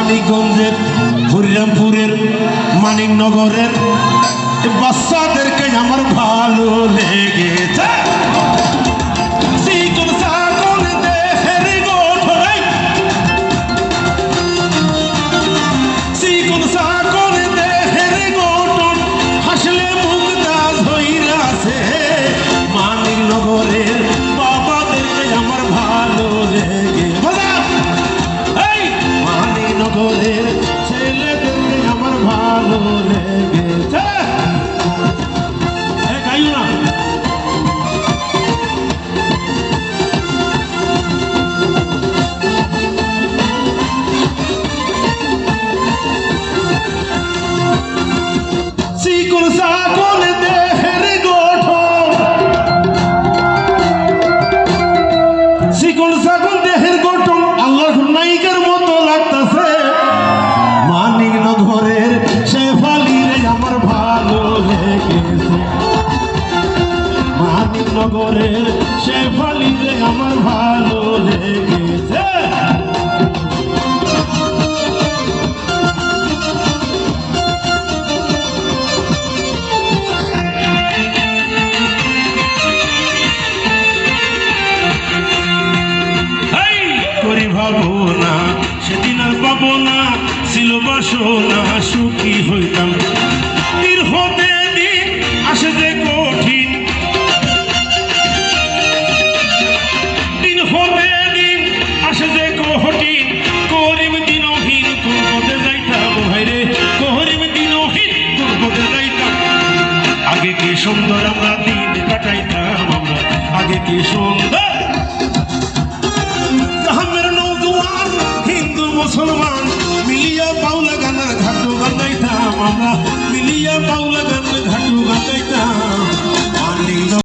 মানিকগঞ্জের, হরিরামপুরের, মানিকনগরের বাচ্চাদেরকে আমার ভালো লেগেছে। মানিকনগরের বাবাদেরকে আমার ভালো লেগে, মানিকনগরের ছেলেদেরকে আমার ভালো লেগেছে। গাইও না। চিকন চাকন দেহের গঠন, চিকন চাকন দেহের গঠন আল্লাহর নায়িকার মতো লাগতেছে। মানিকনগরের শেফালিরে আমার ভালো লেগেছে, মানিকনগরের শেফালিরে আমার ভালো লেগেছে। ভাবনা সেদিন আর পাবো না, ছিল বাসনা সুখী হইতাম। তীর হতে দিন আসে যে কঠিন, দিন হতে দিন আসে যে কঠিন। করিম দিনহীন কোন পথে যাইতাম ভাইরে, করিম দিনহীন কোন পথে যাইতাম। আগে কি সুন্দর আমরা দিন কাটাইতাম, আমরা আগে কি সুন্দর। হিন্দু মুসলমান মিলিয়া বাউলা গানার ঘাট বানাই